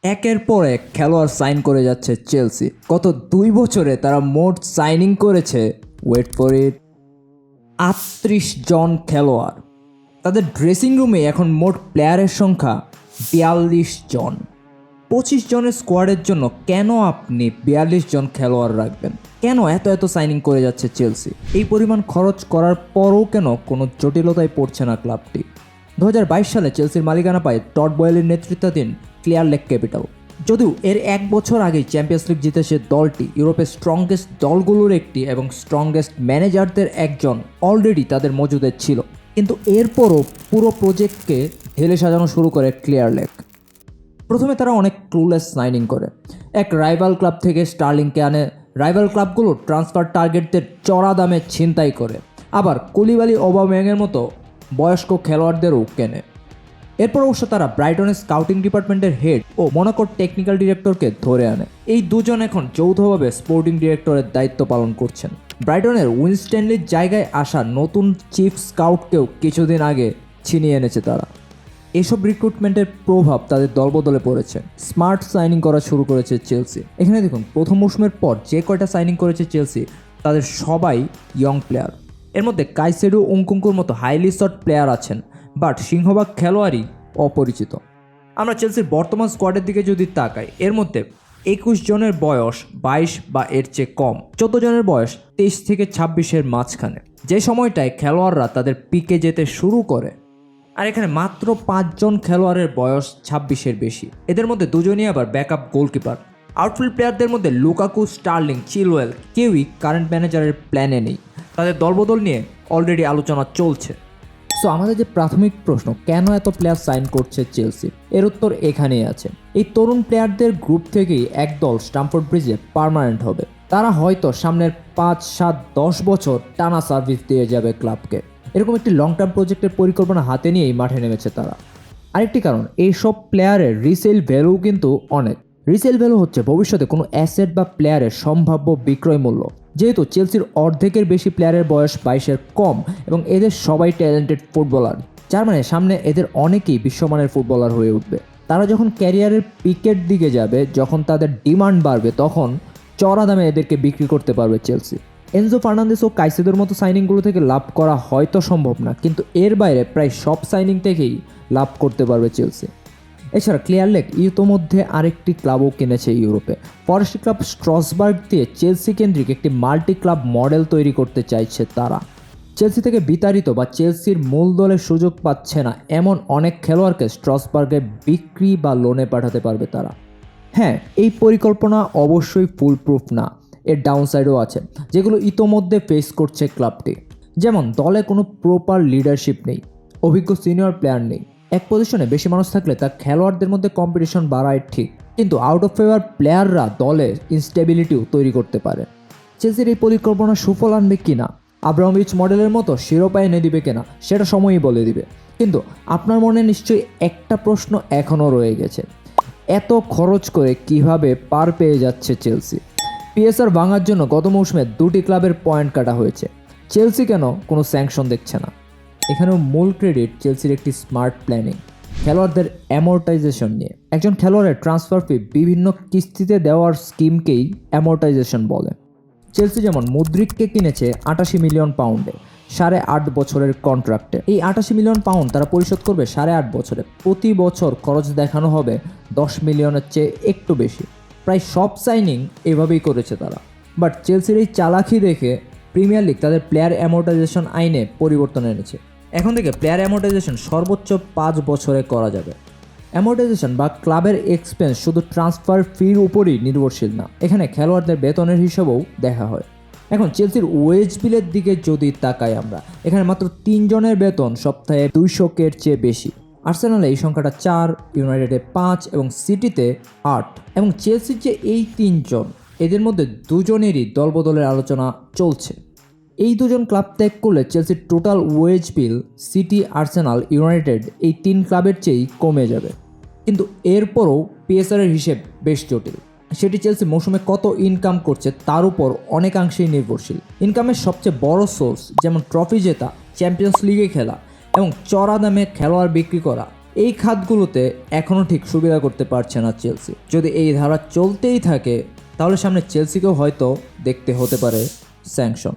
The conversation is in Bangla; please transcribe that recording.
একের পর এক খেলোয়াড় সাইন করে যাচ্ছে চেলসি। গত 2 বছরে তারা মোট সাইনিং করেছে, ওয়েট ফর ইট, 38 জন খেলোয়াড়। তাদের ড্রেসিং রুমে এখন মোট প্লেয়ারের সংখ্যা 42 জন। 25 জনের স্কোয়াডের জন্য কেন আপনি 42 জন খেলোয়াড় রাখবেন? কেন এত এত সাইনিং করে যাচ্ছে চেলসি? এই পরিমাণ খরচ করার পরও কেন কোনো জটিলতায় পড়ছে না ক্লাবটি? 2022 সালে চেলসির মালিকানা পায় টড বয়েলের নেতৃত্বাধীন ক্লিয়ার লেক ক্যাপিটাল। যদিও এর 1 বছর আগেই চ্যাম্পিয়ন্স লিগ জিতেছে দলটি ইউরোপের স্ট্রংগেস্ট দলগুলোর একটি এবং স্ট্রংগেস্ট ম্যানেজারদের একজন অলরেডি তাদের মজুদে ছিল। কিন্তু এরপরও পুরো প্রজেক্টকে ঢেলে সাজানো শুরু করে ক্লিয়ার লেক। প্রথমে তারা অনেক ক্লুলেস সাইনিং করে। এক রাইভাল ক্লাব থেকে স্টার্লিংকে আনে, রাইভাল ক্লাবগুলো ট্রান্সফার টার্গেটদের চড়া দামে ছিনতাই করে, আবার কুলিবালি ওবামেয়াংয়ের মতো বয়স্ক খেলোয়াড়দেরও কেনে। এরপর অবশ্য তারা ব্রাইটনের স্কাউটিং ডিপার্টমেন্টের হেড ও মনাকোর টেকনিক্যাল ডিরেক্টরকে ধরে আনে। এই দুজন এখন যৌথভাবে স্পোর্টিং ডিরেক্টরের দায়িত্ব পালন করছেন। ব্রাইটনের উইনস্ট্যানলির জায়গায় আসা নতুন চিফ স্কাউটকেও কিছুদিন আগে ছিনিয়ে এনেছে তারা। এসব রিক্রুটমেন্টের প্রভাব তাদের দলবদলে পড়েছে। স্মার্ট সাইনিং করা শুরু করেছে চেলসি। এখানে দেখুন, প্রথম মৌসুমের পর যে কয়টা সাইনিং করেছে চেলসি, তাদের সবাই ইয়ং প্লেয়ার। এর মধ্যে কাইসেডো, উনকুঙ্কুর মতো হাইলি শট প্লেয়ার আছেন, বাট সিংহভাগ খেলোয়াড়ই অপরিচিত। আমরা চেলসির বর্তমান স্কোয়াডের দিকে যদি তাকাই, এর মধ্যে 21 জনের বয়স 22 বা এর চেয়ে কম, 14 জনের বয়স 23 থেকে 26-এর মাঝখানে, যে সময়টায় খেলোয়াড়রা তাদের পিকে যেতে শুরু করে। আর এখানে মাত্র 5 জন খেলোয়াড়ের বয়স 26-এর বেশি। এদের মধ্যে দুজনই আবার ব্যাকআপ গোলকিপার। আউটফিল্ড প্লেয়ারদের মধ্যে লুকাকু, স্টার্লিং, চিলওয়েল কেউই কারেন্ট ম্যানেজারের প্ল্যানে নেই। তাদের দলবদল নিয়ে অলরেডি আলোচনা চলছে। সো আমাদের যে প্রাথমিক প্রশ্ন, কেন এত প্লেয়ার সাইন করছে চেলসি, এর উত্তর এখানেই আছে। এই তরুণ প্লেয়ারদের গ্রুপ থেকেই একদল স্ট্যামফোর্ড ব্রিজে পার্মানেন্ট হবে। তারা হয়তো সামনের 5, 7, 10 বছর টানা সার্ভিস দিয়ে যাবে ক্লাবকে। এরকম একটি লং টার্ম প্রজেক্টের পরিকল্পনা হাতে নিয়েই মাঠে নেমেছে তারা। আরেকটি কারণ, এইসব প্লেয়ারের রিসেল ভ্যালু কিন্তু অনেক। রিসেল ভ্যালু হচ্ছে ভবিষ্যতে কোনো অ্যাসেট বা প্লেয়ারের সম্ভাব্য বিক্রয় মূল্য। যেহেতু চেলসির অর্ধেকের বেশি প্লেয়ারের বয়স 22-এর কম এবং এদের সবাই ট্যালেন্টেড ফুটবলার, যার মানে সামনে এদের অনেকেই বিশ্বমানের ফুটবলার হয়ে উঠবে। তারা যখন ক্যারিয়ারের পিকের দিকে যাবে, যখন তাদের ডিমান্ড বাড়বে, তখন চড়া দামে এদেরকে বিক্রি করতে পারবে চেলসি। এনজো ফার্নান্দেস ও কাইসেদোর মতো সাইনিংগুলো থেকে লাভ করা হয়তো সম্ভব না, কিন্তু এর বাইরে প্রায় সব সাইনিং থেকেই লাভ করতে পারবে চেলসি। এছাড়া ক্লিয়ার লেক ইতোমধ্যে আরেকটি ক্লাবও কিনেছে ইউরোপে। ফরেস্ট ক্লাব স্ট্রসবার্গ দিয়ে চেলসি কেন্দ্রিক একটি মাল্টি ক্লাব মডেল তৈরি করতে চাইছে তারা। চেলসি থেকে বিতাড়িত বা চেলসির মূল দলের সুযোগ পাচ্ছে না এমন অনেক খেলোয়াড়কে স্ট্রসবার্গে বিক্রি বা লোনে পাঠাতে পারবে তারা। হ্যাঁ, এই পরিকল্পনা অবশ্যই ফুল প্রুফ না, এর ডাউনসাইডও আছে, যেগুলো ইতোমধ্যে ফেস করছে ক্লাবটি। যেমন দলে কোনো প্রপার লিডারশিপ নেই, অভিজ্ঞ সিনিয়র প্লেয়ার নেই। এক পজিশনে বেশি মানুষ থাকলে তা খেলোয়াড়দের মধ্যে কম্পিটিশন বাড়ায় ঠিক, কিন্তু আউট অফ ফেভার প্লেয়াররা দলে ইনস্টেবিলিটিও তৈরি করতে পারে। চেলসির এই পরিকল্পনা সুফল আনবে কিনা, আব্রামোভিচ মডেলের মতো শিরোপা এনে দিবে কিনা, সেটা সময়ই বলে দিবে। কিন্তু আপনার মনে নিশ্চয়ই একটা প্রশ্ন এখনও রয়ে গেছে, এত খরচ করে কিভাবে পার পেয়ে যাচ্ছে চেলসি? পিএসআর ভাঙার জন্য গত মৌসুমে 2টি ক্লাবের পয়েন্ট কাটা হয়েছে, চেলসি কেন কোনো স্যাংশন দেখছে না? এখানেও মূল ক্রেডিট চেলসির একটি স্মার্ট প্ল্যানিং, খেলোয়াড়দের অ্যামোর্টাইজেশন নিয়ে। একজন খেলোয়াড়ের ট্রান্সফার ফি বিভিন্ন কিস্তিতে দেওয়ার স্কিমকেই অ্যামোর্টাইজেশন বলে। চেলসি যেমন মুদ্রিককে কিনেছে 88 মিলিয়ন পাউন্ডে 8.5 বছরের কন্ট্রাক্টে। এই 88 মিলিয়ন পাউন্ড তারা পরিশোধ করবে 8.5 বছরে। প্রতি বছর খরচ দেখানো হবে 10 মিলিয়নের চেয়ে একটু বেশি। প্রায় সব সাইনিং এভাবেই করেছে তারা। বাট চেলসির এই চালাকি দেখে প্রিমিয়ার লিগ তাদের প্লেয়ার অ্যামোর্টাইজেশন আইনে পরিবর্তন এনেছে। এখন থেকে প্লেয়ার অ্যামোর্টাইজেশন সর্বোচ্চ 5 বছরে করা যাবে। অ্যামোর্টাইজেশন বা ক্লাবের এক্সপেন্স শুধু ট্রান্সফার ফির উপরই নির্ভরশীল না, এখানে খেলোয়াড়দের বেতনের হিসাবেও দেখা হয়। এখন চেলসির ওয়েজ বিলের দিকে যদি তাকাই আমরা, এখানে মাত্র 3 জনের বেতন সপ্তাহে 200K-র চেয়ে বেশি। আর্সেনালে এই সংখ্যাটা 4, ইউনাইটেডে 5 এবং সিটিতে 8। এবং চেলসির যে এই 3 জন, এদের মধ্যে 2 জনেরই দলবদলের আলোচনা চলছে। এই 2 জন ক্লাব ত্যাগ করলে চেলসির total wage bill City, Arsenal, United এই 3 ক্লাবের চেয়েই কমে যাবে। কিন্তু এরপরও পিএসআরের হিসেব বেশ জটিল। সেটি চেলসি মৌসুমে কত ইনকাম করছে তার উপর অনেকাংশেই নির্ভরশীল। ইনকামের সবচেয়ে বড় সোর্স যেমন ট্রফি জেতা, চ্যাম্পিয়ন্স লিগে খেলা এবং চড়া দামে খেলোয়াড় বিক্রি করা, এই খাতগুলোতে এখনও ঠিক সুবিধা করতে পারছে না চেলসি। যদি এই ধারা চলতেই থাকে তাহলে সামনে চেলসিকেও হয়তো দেখতে হতে পারে স্যাংশন।